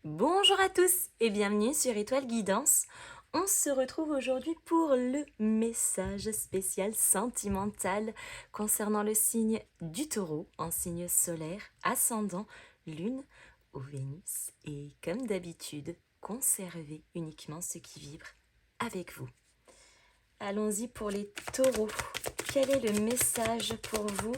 Bonjour à tous et bienvenue sur Étoile Guidance. On se retrouve aujourd'hui pour le message spécial sentimental concernant le signe du Taureau en signe solaire, ascendant, lune ou Vénus. Et comme d'habitude, conservez uniquement ce qui vibre avec vous. Allons-y pour les taureaux. Quel est le message pour vous ?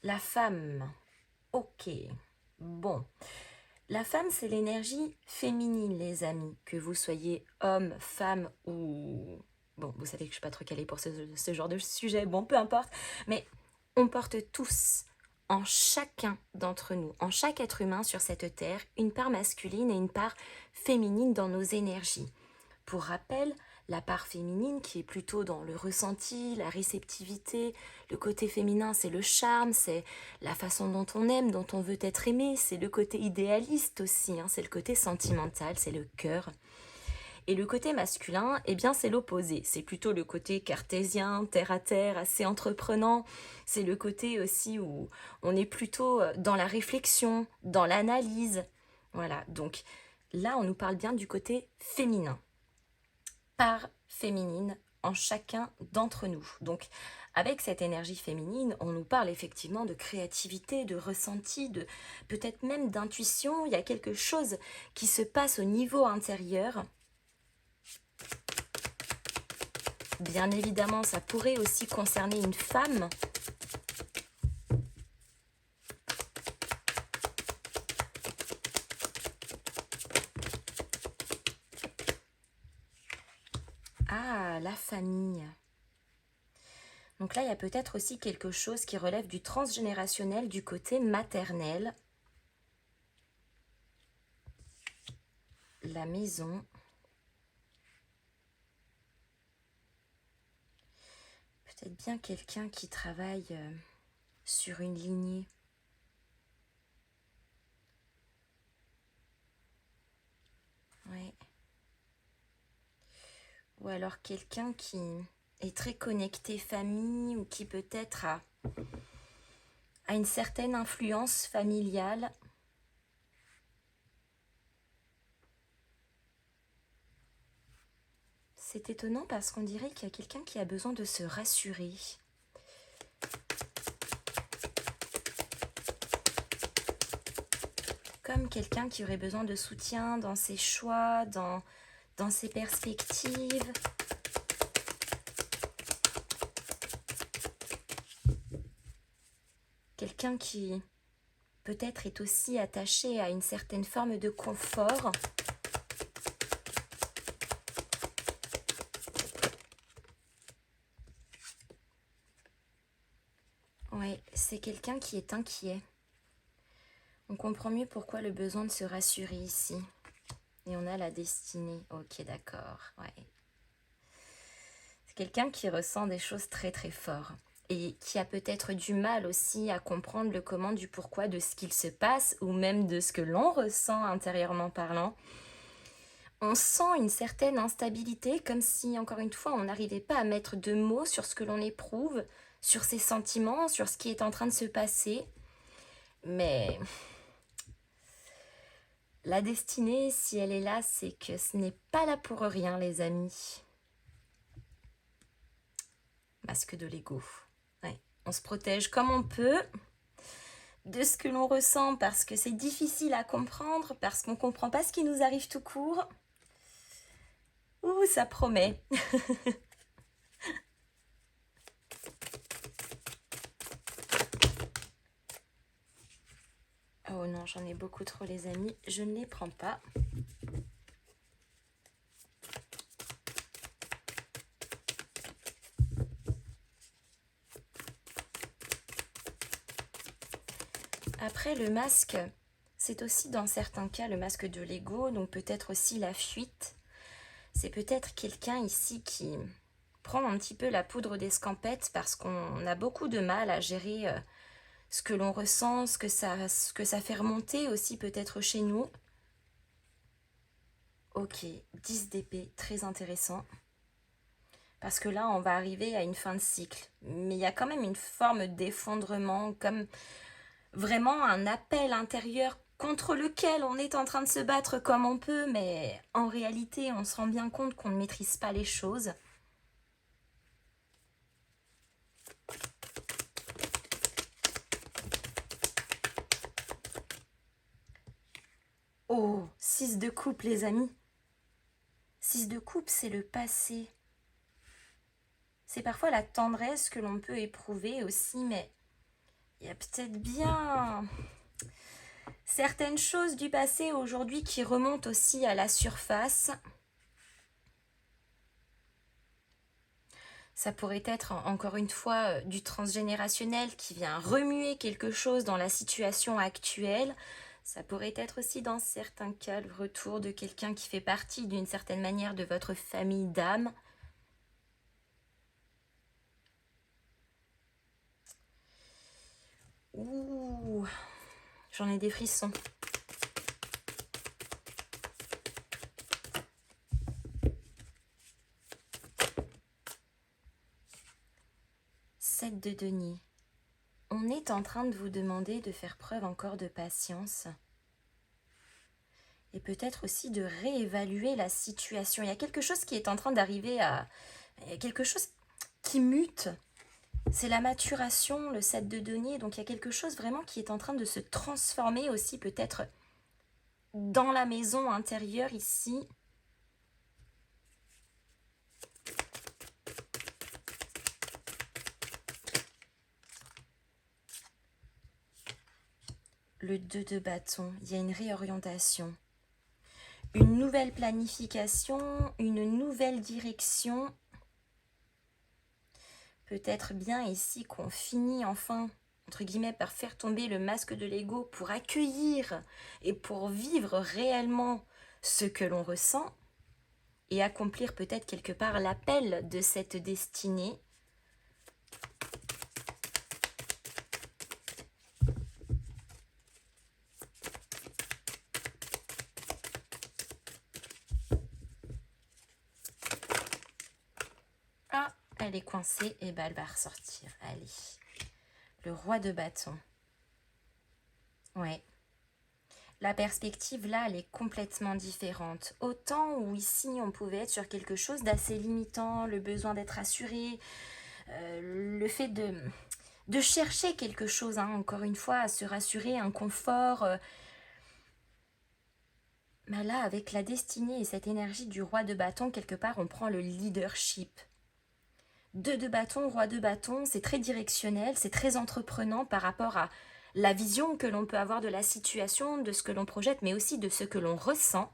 La femme. Ok. Bon. La femme, c'est l'énergie féminine, les amis. Que vous soyez homme, femme ou... Bon, vous savez que je suis pas trop calée pour ce genre de sujet. Bon, peu importe. Mais on porte tous, en chacun d'entre nous, en chaque être humain sur cette terre, une part masculine et une part féminine dans nos énergies. Pour rappel, la part féminine qui est plutôt dans le ressenti, la réceptivité, le côté féminin c'est le charme, c'est la façon dont on aime, dont on veut être aimé, c'est le côté idéaliste aussi, c'est le côté sentimental, c'est le cœur. Et le côté masculin, eh bien c'est l'opposé, c'est plutôt le côté cartésien, terre à terre, assez entreprenant, c'est le côté aussi où on est plutôt dans la réflexion, dans l'analyse. Voilà, donc là on nous parle bien du côté féminin. Part féminine en chacun d'entre nous. Donc avec cette énergie féminine, on nous parle effectivement de créativité, de ressenti, de peut-être même d'intuition. Il y a quelque chose qui se passe au niveau intérieur. Bien évidemment, ça pourrait aussi concerner une femme. Ah, la famille. Donc là, il y a peut-être aussi quelque chose qui relève du transgénérationnel, du côté maternel. La maison. Peut-être bien quelqu'un qui travaille sur une lignée. Ouais. Ou alors quelqu'un qui est très connecté famille ou qui peut-être a une certaine influence familiale. C'est étonnant parce qu'on dirait qu'il y a quelqu'un qui a besoin de se rassurer. Comme quelqu'un qui aurait besoin de soutien dans ses choix, dans ses perspectives. Quelqu'un qui peut-être est aussi attaché à une certaine forme de confort. Ouais, c'est quelqu'un qui est inquiet. On comprend mieux pourquoi le besoin de se rassurer ici. Et on a la destinée. Ok, d'accord. Ouais. C'est quelqu'un qui ressent des choses très très fort. Et qui a peut-être du mal aussi à comprendre le comment du pourquoi de ce qu'il se passe, ou même de ce que l'on ressent intérieurement parlant. On sent une certaine instabilité, comme si, encore une fois, on n'arrivait pas à mettre de mots sur ce que l'on éprouve, sur ses sentiments, sur ce qui est en train de se passer. Mais la destinée, si elle est là, c'est que ce n'est pas là pour rien, les amis. Masque de l'ego. Ouais. On se protège comme on peut de ce que l'on ressent parce que c'est difficile à comprendre, parce qu'on ne comprend pas ce qui nous arrive tout court. Ouh, ça promet. Oh non, j'en ai beaucoup trop, les amis. Je ne les prends pas. Après, le masque, c'est aussi dans certains cas le masque de l'ego, donc peut-être aussi la fuite. C'est peut-être quelqu'un ici qui prend un petit peu la poudre d'escampette parce qu'on a beaucoup de mal à gérer ce que l'on ressent, ce que ça fait remonter aussi peut-être chez nous. Ok, 10 d'épée, très intéressant. Parce que là, on va arriver à une fin de cycle. Mais il y a quand même une forme d'effondrement, comme vraiment un appel intérieur contre lequel on est en train de se battre comme on peut, mais en réalité, on se rend bien compte qu'on ne maîtrise pas les choses. Oh, 6 de coupe, les amis. 6 de coupe, c'est le passé. C'est parfois la tendresse que l'on peut éprouver aussi, mais il y a peut-être bien certaines choses du passé aujourd'hui qui remontent aussi à la surface. Ça pourrait être encore une fois du transgénérationnel qui vient remuer quelque chose dans la situation actuelle. Ça pourrait être aussi dans certains cas le retour de quelqu'un qui fait partie d'une certaine manière de votre famille d'âme. Ouh, j'en ai des frissons. Sept de denier. On est en train de vous demander de faire preuve encore de patience et peut-être aussi de réévaluer la situation. Il y a quelque chose qui est en train d'arriver à... Il y a quelque chose qui mute. C'est la maturation, le 7 de denier. Donc il y a quelque chose vraiment qui est en train de se transformer aussi peut-être dans la maison intérieure ici. Le 2 de bâton, il y a une réorientation. Une nouvelle planification, une nouvelle direction. Peut-être bien ici qu'on finit enfin, entre guillemets, par faire tomber le masque de l'ego pour accueillir et pour vivre réellement ce que l'on ressent et accomplir peut-être quelque part l'appel de cette destinée. Ah, elle est coincée, et ben elle va ressortir. Allez, le roi de bâton. Ouais. La perspective là, elle est complètement différente. Autant où ici, on pouvait être sur quelque chose d'assez limitant, le besoin d'être assuré, le fait de chercher quelque chose, hein, encore une fois, à se rassurer, un confort. Mais là, avec la destinée et cette énergie du roi de bâton, quelque part, on prend le leadership. Deux de bâton, roi de bâton, c'est très directionnel, c'est très entreprenant par rapport à la vision que l'on peut avoir de la situation, de ce que l'on projette, mais aussi de ce que l'on ressent.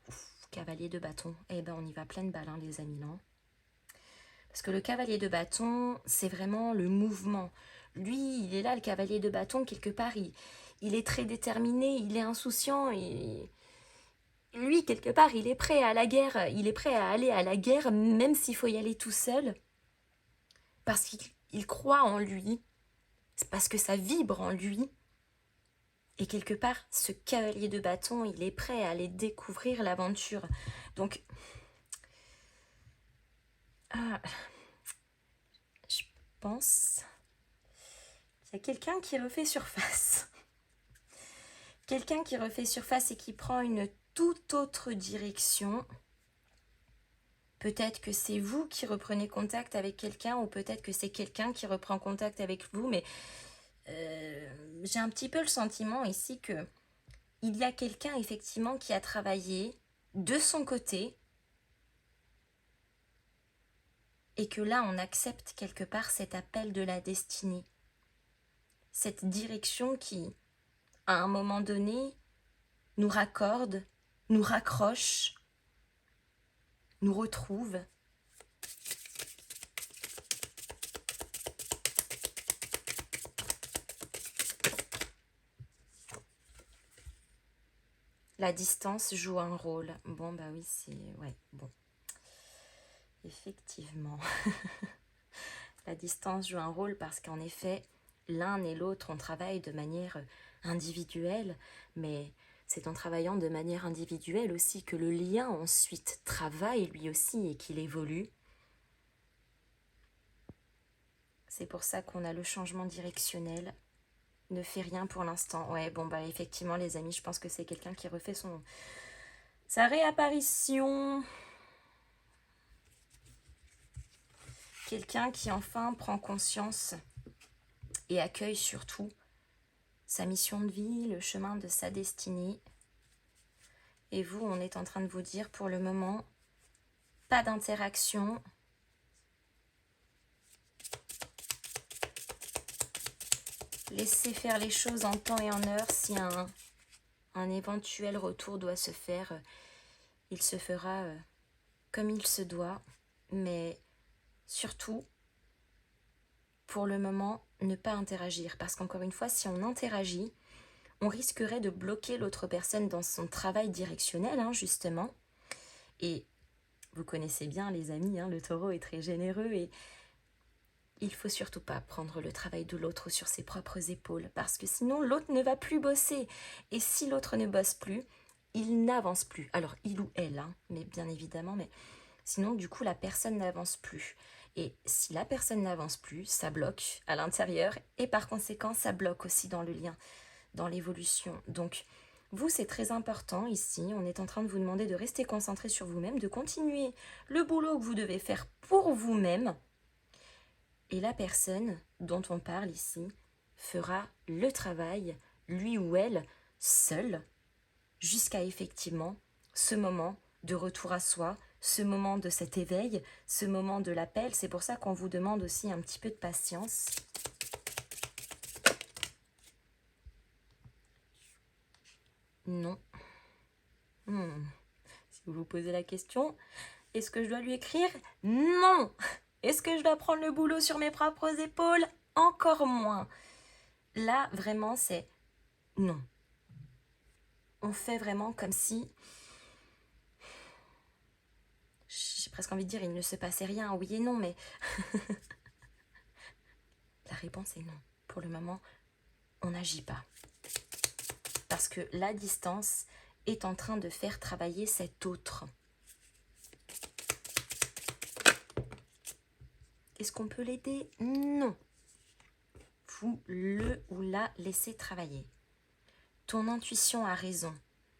Ouf, cavalier de bâton, eh ben on y va pleine balle, hein, les amis, non? Parce que le cavalier de bâton, c'est vraiment le mouvement. Lui, il est là, le cavalier de bâton, quelque part, il est très déterminé, il est insouciant, et lui, quelque part, il est prêt à la guerre, il est prêt à aller à la guerre, même s'il faut y aller tout seul, parce qu'il croit en lui, parce que ça vibre en lui. Et quelque part, ce cavalier de bâton, il est prêt à aller découvrir l'aventure. Donc, je pense qu'il y a quelqu'un qui refait surface. Quelqu'un qui refait surface et qui prend une toute autre direction. Peut-être que c'est vous qui reprenez contact avec quelqu'un ou peut-être que c'est quelqu'un qui reprend contact avec vous, mais j'ai un petit peu le sentiment ici que il y a quelqu'un effectivement qui a travaillé de son côté et que là on accepte quelque part cet appel de la destinée, cette direction qui, à un moment donné, nous raccorde, nous raccroche, nous retrouve. La distance joue un rôle. Bon, bah oui, c'est... Ouais, bon. Effectivement. La distance joue un rôle parce qu'en effet, l'un et l'autre, on travaille de manière individuelle, mais C'est en travaillant de manière individuelle aussi que le lien ensuite travaille lui aussi et qu'il évolue. C'est pour ça qu'on a le changement directionnel. Ne fait rien pour l'instant. Ouais, bon bah effectivement les amis, je pense que c'est quelqu'un qui refait sa réapparition. Quelqu'un qui enfin prend conscience et accueille surtout sa mission de vie, le chemin de sa destinée. Et vous, on est en train de vous dire pour le moment, pas d'interaction. Laissez faire les choses en temps et en heure. Si un éventuel retour doit se faire, il se fera comme il se doit. Mais surtout, pour le moment, ne pas interagir. Parce qu'encore une fois, si on interagit, on risquerait de bloquer l'autre personne dans son travail directionnel, justement. Et vous connaissez bien les amis, le taureau est très généreux et il ne faut surtout pas prendre le travail de l'autre sur ses propres épaules parce que sinon l'autre ne va plus bosser. Et si l'autre ne bosse plus, il n'avance plus. Alors il ou elle, mais bien évidemment, mais sinon du coup la personne n'avance plus. Et si la personne n'avance plus, ça bloque à l'intérieur et par conséquent ça bloque aussi dans le lien, dans l'évolution. Donc vous, c'est très important ici, on est en train de vous demander de rester concentré sur vous-même, de continuer le boulot que vous devez faire pour vous-même. Et la personne dont on parle ici fera le travail, lui ou elle, seule, jusqu'à effectivement ce moment de retour à soi, ce moment de cet éveil, ce moment de l'appel. C'est pour ça qu'on vous demande aussi un petit peu de patience. Non. Si vous vous posez la question, est-ce que je dois lui écrire? Non. Est-ce que je dois prendre le boulot sur mes propres épaules? Encore moins. Là, vraiment, c'est non. On fait vraiment comme si... J'ai presque envie de dire, il ne se passait rien, oui et non, mais... La réponse est non. Pour le moment, on n'agit pas. Parce que la distance est en train de faire travailler cet autre. Est-ce qu'on peut l'aider? Non. Vous le ou la laissez travailler. Ton intuition a raison.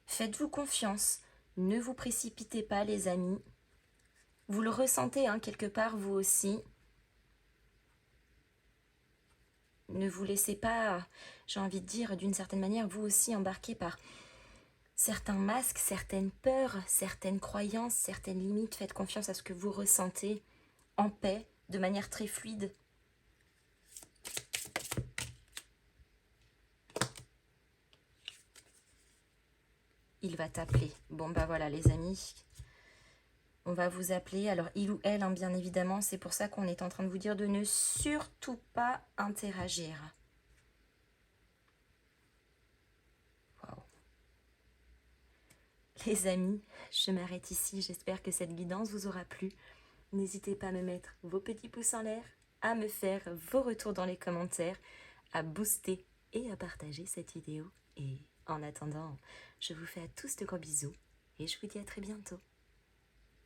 Faites-vous confiance. Ne vous précipitez pas, les amis. Vous le ressentez quelque part, vous aussi. Ne vous laissez pas, j'ai envie de dire, d'une certaine manière, vous aussi embarquer par certains masques, certaines peurs, certaines croyances, certaines limites. Faites confiance à ce que vous ressentez en paix, de manière très fluide. Il va t'appeler. Bon, bah voilà, les amis. On va vous appeler. Alors, il ou elle, bien évidemment. C'est pour ça qu'on est en train de vous dire de ne surtout pas interagir. Waouh. Les amis, je m'arrête ici. J'espère que cette guidance vous aura plu. N'hésitez pas à me mettre vos petits pouces en l'air, à me faire vos retours dans les commentaires, à booster et à partager cette vidéo. Et en attendant, je vous fais à tous de gros bisous et je vous dis à très bientôt.